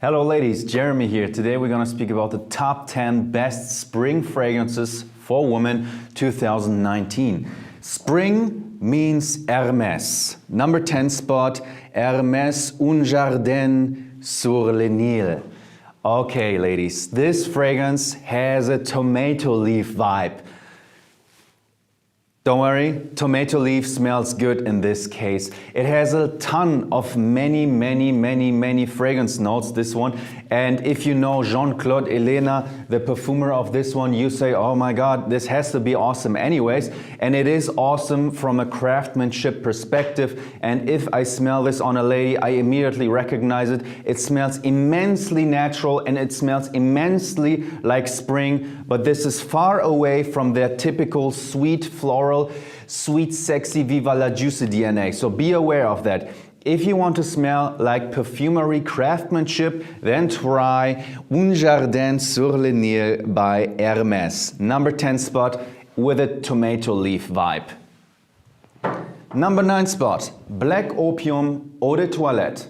Hello ladies, Jeremy here. Today we're gonna speak about the top 10 best spring fragrances for women 2019. Spring means Hermès. Number 10 spot, Hermès Un Jardin sur le Nil. Okay ladies, this fragrance has a tomato leaf vibe. Don't worry, tomato leaf smells good in this case. It has a ton of many fragrance notes, this one. And if you know Jean-Claude Ellena, the perfumer of this one, you say, oh my God, this has to be awesome anyways. And it is awesome from a craftsmanship perspective. And if I smell this on a lady, I immediately recognize it. It smells immensely natural and it smells immensely like spring. But this is far away from their typical sweet floral, sweet, sexy, Viva la Juicy DNA. So be aware of that. If you want to smell like perfumery craftsmanship, then try Un Jardin sur le Nil by Hermès. Number 10 spot with a tomato leaf vibe. Number 9 spot, Black Opium Eau de Toilette.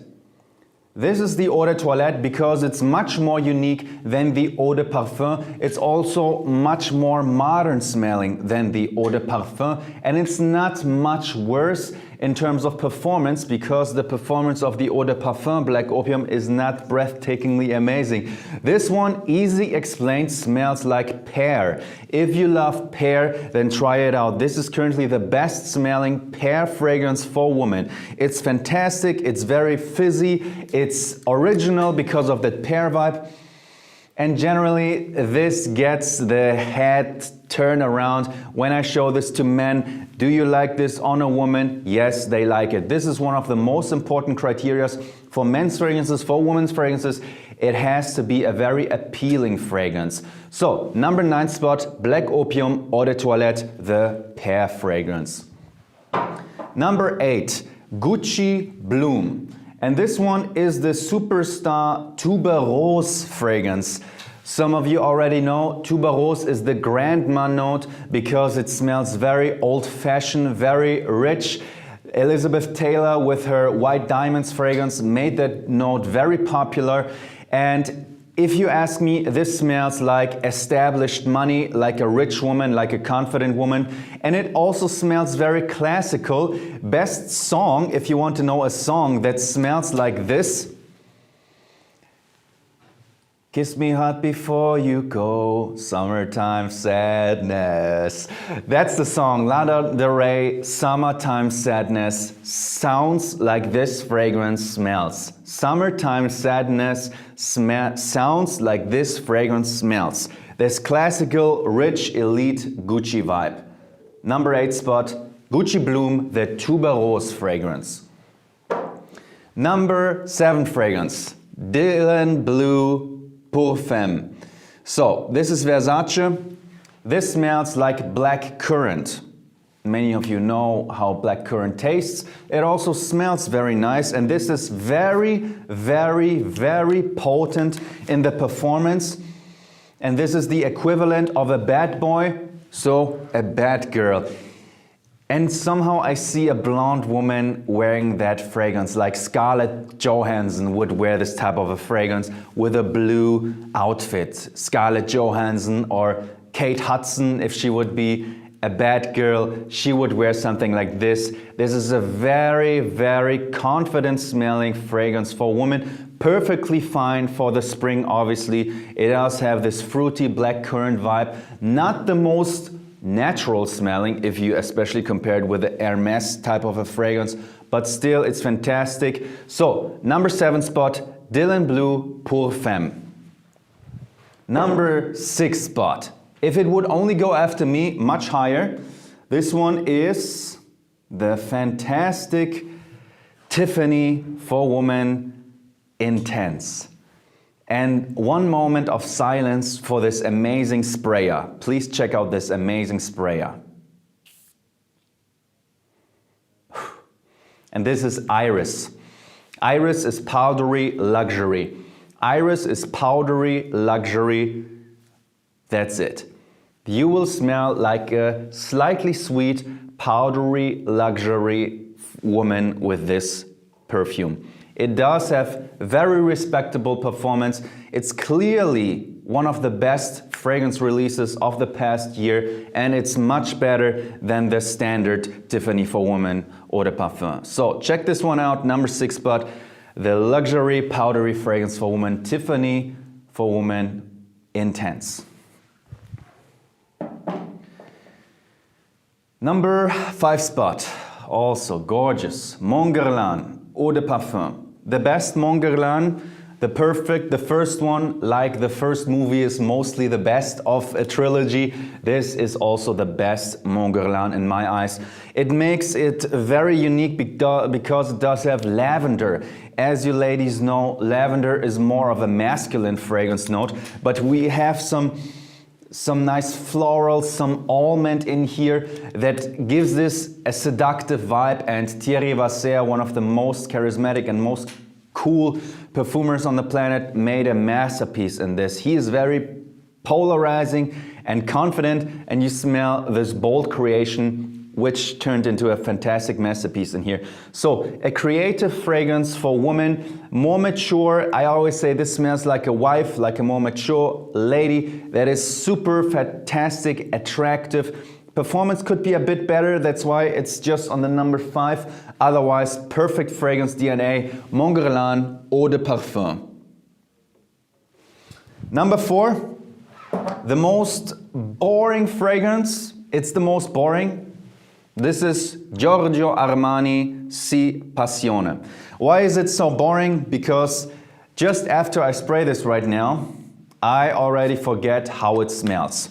This is the Eau de Toilette because it's much more unique than the Eau de Parfum. It's also much more modern smelling than the Eau de Parfum. And it's not much worse in terms of performance because the performance of the Eau de Parfum Black Opium is not breathtakingly amazing. This one, easy explained, smells like pear. If you love pear, then try it out. This is currently the best smelling pear fragrance for women. It's fantastic, it's very fizzy, it's original because of that pear vibe. And generally, this gets the head turn around when I show this to men. Do you like this on a woman? Yes, they like it. This is one of the most important criteria for men's fragrances, for women's fragrances. It has to be a very appealing fragrance. So, number 9 spot, Black Opium Eau de Toilette, the pear fragrance. Number 8, Gucci Bloom. And this one is the Superstar Tuberose fragrance. Some of you already know Tuberose is the grandma note because it smells very old-fashioned, very rich. Elizabeth Taylor with her White Diamonds fragrance made that note very popular. And if you ask me, this smells like established money, like a rich woman, like a confident woman. And it also smells very classical. Best song, if you want to know a song that smells like this. Kiss me hot before you go, summertime sadness. That's the song, Lana Del Rey, Summertime Sadness. Sounds like this fragrance smells. Summertime sadness sounds like this fragrance smells. This classical, rich, elite Gucci vibe. Number 8 spot, Gucci Bloom, the Tuberose fragrance. Number 7 fragrance, Dylan Blue Pour Femme. So, this is Versace. This smells like black currant. Many of you know how black currant tastes. It also smells very nice, and this is very potent in the performance. And this is the equivalent of a bad boy, so a bad girl. And somehow I see a blonde woman wearing that fragrance, like Scarlett Johansson would wear this type of a fragrance with a blue outfit. Scarlett Johansson or Kate Hudson, if she would be a bad girl, she would wear something like this. This is a very confident smelling fragrance for women. Perfectly fine for the spring, obviously. It does have this fruity black currant vibe. Not the most natural smelling, if you especially compare it with the Hermès type of a fragrance, but still it's fantastic. So, number 7 spot, Dylan Blue Pour Femme. Number 6 spot, if it would only go after me, much higher, this one is the fantastic Tiffany for Woman Intense. And one moment of silence for this amazing sprayer. Please check out this amazing sprayer. And this is Iris. Iris is powdery luxury. Iris is powdery luxury. That's it. You will smell like a slightly sweet, powdery luxury woman with this perfume. It does have very respectable performance. It's clearly one of the best fragrance releases of the past year, and it's much better than the standard Tiffany for Women Eau de Parfum. So check this one out, number 6 spot, the luxury powdery fragrance for women, Tiffany for Women Intense. Number 5 spot, also gorgeous, Mon Guerlain Eau de Parfum. The best Mon Guerlain, the perfect, the first one, like the first movie is mostly the best of a trilogy. This is also the best Mon Guerlain in my eyes. It makes it very unique because it does have lavender. As you ladies know, lavender is more of a masculine fragrance note, but we have some nice floral, some almond in here that gives this a seductive vibe, and Thierry Vasser, one of the most charismatic and most cool perfumers on the planet, made a masterpiece in this. He is very polarizing and confident, and you smell this bold creation which turned into a fantastic masterpiece in here. So a creative fragrance for women, more mature. I always say this smells like a wife, like a more mature lady that is super fantastic, attractive. Performance could be a bit better, that's why it's just on the number 5. Otherwise, perfect fragrance DNA, Mon Guerlain Eau de Parfum. Number 4, the most boring fragrance. It's the most boring. This is Giorgio Armani Si Passione. Why is it so boring? Because just after I spray this right now, I already forget how it smells.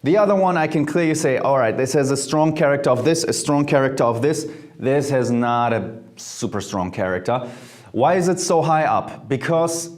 The other one I can clearly say, all right, this has a strong character of this, a strong character of this. This has not a super strong character. Why is it so high up? Because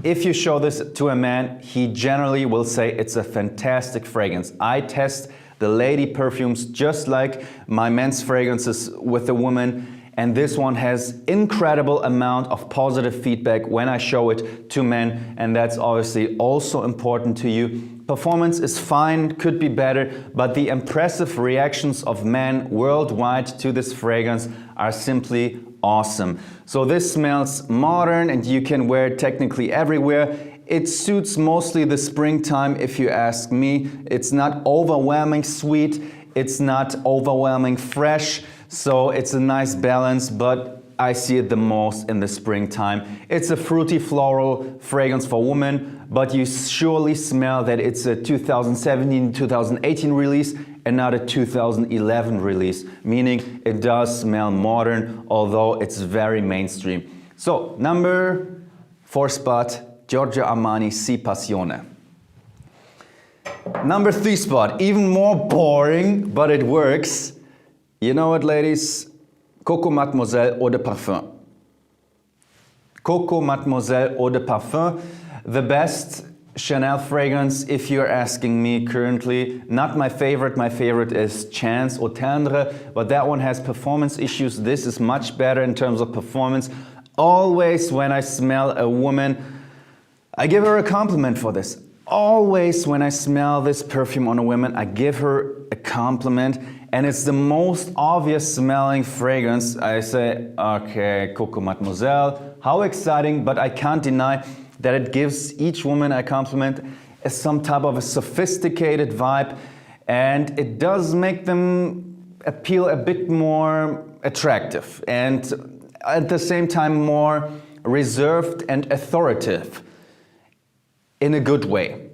if you show this to a man, he generally will say it's a fantastic fragrance. I test the lady perfumes just like my men's fragrances with the woman, and this one has incredible amount of positive feedback when I show it to men, and that's obviously also important to you. Performance is fine, could be better, but the impressive reactions of men worldwide to this fragrance are simply awesome. So this smells modern and you can wear it technically everywhere. It suits mostly the springtime if you ask me. It's not overwhelming sweet, it's not overwhelming fresh, so it's a nice balance, but I see it the most in the springtime. It's a fruity floral fragrance for women, but you surely smell that it's a 2017-2018 release and not a 2011 release, meaning it does smell modern, although it's very mainstream. So, number 4 spot, Giorgio Armani Si Passione. Number 3 spot, even more boring, but it works. You know what, ladies? Coco Mademoiselle Eau de Parfum. Coco Mademoiselle Eau de Parfum, the best Chanel fragrance if you're asking me currently. Not my favorite is Chance Eau Tendre, but that one has performance issues. This is much better in terms of performance. Always when I smell a woman, I give her a compliment for this. Always when I smell this perfume on a woman, I give her a compliment, and it's the most obvious smelling fragrance. I say, okay, Coco Mademoiselle, how exciting, but I can't deny that it gives each woman a compliment as some type of a sophisticated vibe, and it does make them appeal a bit more attractive and at the same time more reserved and authoritative. In a good way.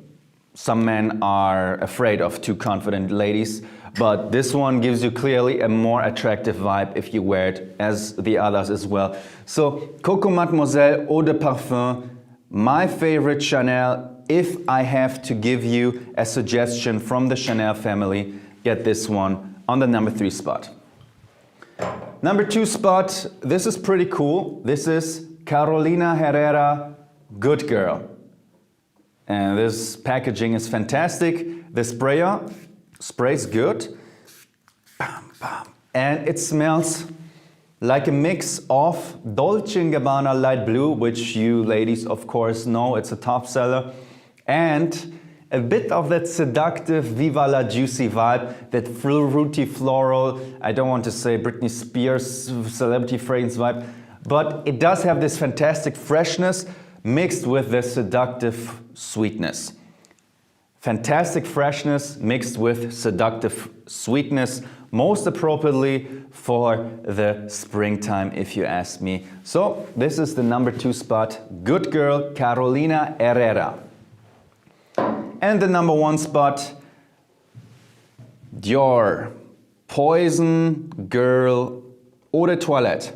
Some men are afraid of too confident ladies, but this one gives you clearly a more attractive vibe if you wear it, as the others as well. So, Coco Mademoiselle Eau de Parfum, my favorite Chanel. If I have to give you a suggestion from the Chanel family, get this one on the number 3 spot. Number 2 spot, this is pretty cool. This is Carolina Herrera Good Girl. And this packaging is fantastic. The sprayer sprays good. Bam, bam. And it smells like a mix of Dolce & Gabbana Light Blue, which you ladies of course know, it's a top seller, and a bit of that seductive Viva la Juicy vibe, that fruity floral, I don't want to say Britney Spears celebrity fragrance vibe, but it does have this fantastic freshness mixed with the seductive sweetness. Fantastic freshness mixed with seductive sweetness, most appropriately for the springtime, if you ask me. So this is the number 2 spot, Good Girl, Carolina Herrera. And the number 1 spot, Dior, Poison Girl Eau de Toilette.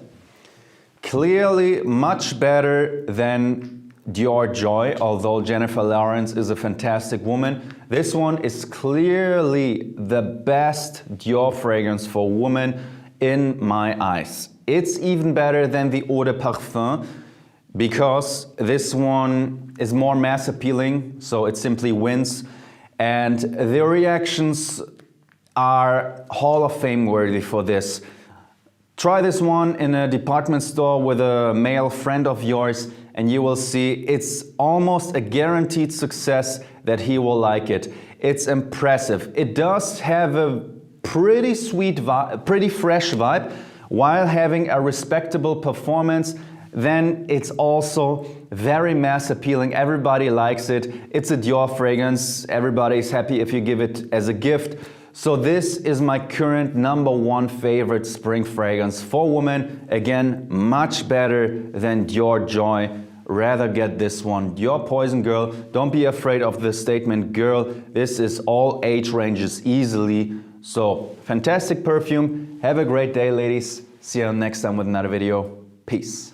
Clearly much better than Dior Joy, although Jennifer Lawrence is a fantastic woman. This one is clearly the best Dior fragrance for women in my eyes. It's even better than the Eau de Parfum because this one is more mass appealing, so it simply wins. And the reactions are Hall of Fame worthy for this. Try this one in a department store with a male friend of yours and you will see it's almost a guaranteed success that he will like it. It's impressive. It does have a pretty sweet vibe, pretty fresh vibe, while having a respectable performance. Then it's also very mass appealing. Everybody likes it. It's a Dior fragrance. Everybody's happy if you give it as a gift. So this is my current number 1 favorite spring fragrance for women. Again, much better than Dior Joy. Rather get this one, Dior Poison Girl. Don't be afraid of the statement girl. This is all age ranges easily. So fantastic perfume. Have a great day, ladies. See you next time with another video. Peace.